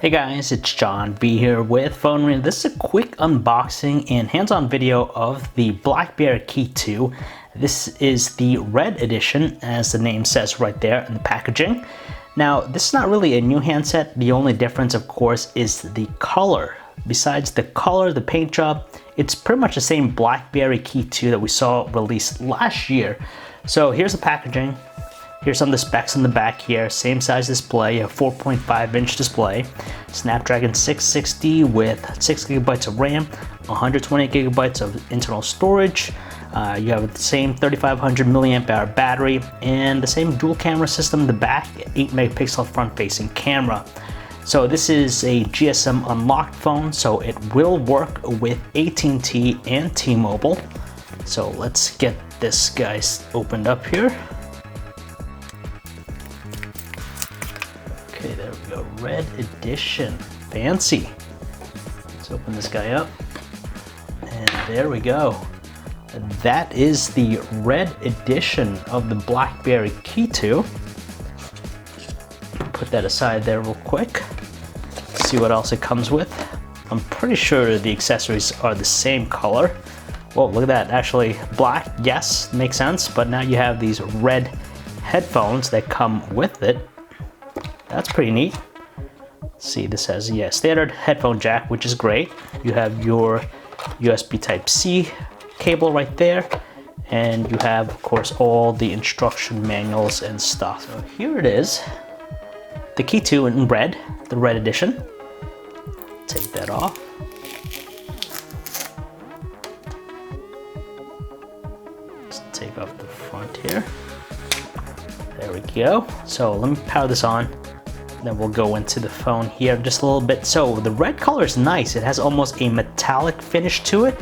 Hey guys, it's John B here with PhoneArena. This is a quick unboxing and hands-on video of the BlackBerry KEY2. This is the Red Edition, as the name says right there in the packaging. Now, this is not really a new handset. The only difference, of course, is the color. Besides the color, the paint job, it's pretty much the same BlackBerry KEY2 that we saw released last year. So here's the packaging. Here's some of the specs in the back here. Same size display, a 4.5-inch display. Snapdragon 660 with 6 gigabytes of RAM, 128 gigabytes of internal storage. You have the same 3500 milliamp hour battery and the same dual camera system in the back, 8 megapixel front-facing camera. So this is a GSM unlocked phone, so it will work with AT&T and T-Mobile. So let's get this guy opened up here. Okay, there we go, Red Edition, fancy. Let's open this guy up, and there we go. That is the Red Edition of the BlackBerry KEY2. Put that aside there real quick. See what else it comes with. I'm pretty sure the accessories are the same color. Whoa, look at that, actually black, yes, makes sense, but now you have these red headphones that come with it. That's pretty neat. Let's see, this has a standard headphone jack, which is great. You have your USB Type-C cable right there, and you have, of course, all the instruction manuals and stuff. So here it is, the KEY2 in red, the Red Edition. Take that off. Let's take off the front here. There we go. So let me power this on. Then we'll go into the phone here just a little bit. So the red color is nice. It has almost a metallic finish to it.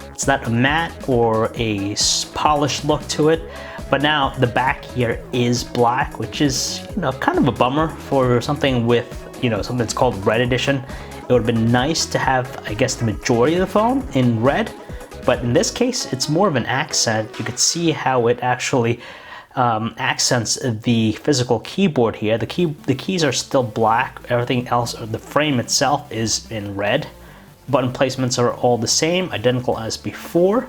It's not a matte or a polished look to it. But now the back here is black, which is, kind of a bummer for something with, something that's called Red Edition. It would have been nice to have, I guess, the majority of the phone in red. But in this case, it's more of an accent. You could see how it actually accents the physical keyboard here. The keys are still black. Everything else, the frame itself, is in red. Button placements are all the same, identical as before.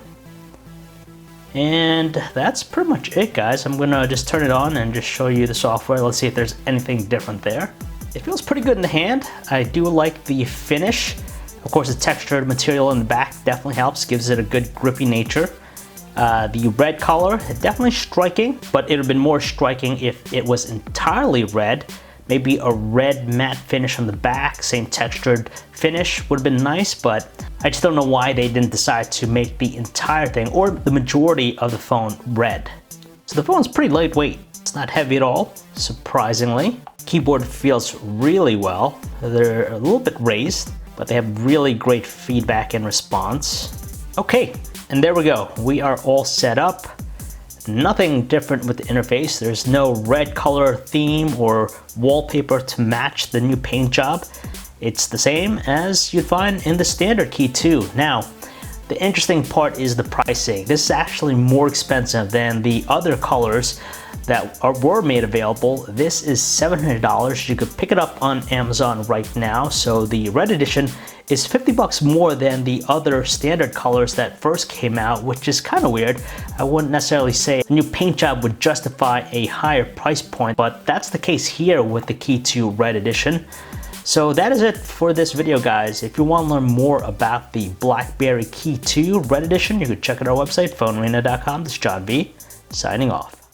And that's pretty much it, guys. I'm gonna just turn it on and just show you the software. Let's see if there's anything different there. It feels pretty good in the hand. I do like the finish. Of course, the textured material in the back definitely helps, gives it a good grippy nature. The red color, definitely striking, but it would have been more striking if it was entirely red. Maybe a red matte finish on the back, same textured finish would have been nice, but I just don't know why they didn't decide to make the entire thing or the majority of the phone red. So the phone's pretty lightweight. It's not heavy at all, surprisingly. Keyboard feels really well. They're a little bit raised, but they have really great feedback and response. Okay. And there we go, we are all set up. Nothing different with the interface. There's no red color theme or wallpaper to match the new paint job. It's the same as you'd find in the standard KEY2. Now, the interesting part is the pricing. This is actually more expensive than the other colors that were made available. This is $700. You could pick it up on Amazon right now. So the Red Edition is 50 bucks more than the other standard colors that first came out, which is kind of weird. I wouldn't necessarily say a new paint job would justify a higher price point, but that's the case here with the KEY2 Red Edition. So that is it for this video, guys. If you want to learn more about the BlackBerry KEY2 Red Edition, you can check out our website, PhoneArena.com. This is John B, signing off.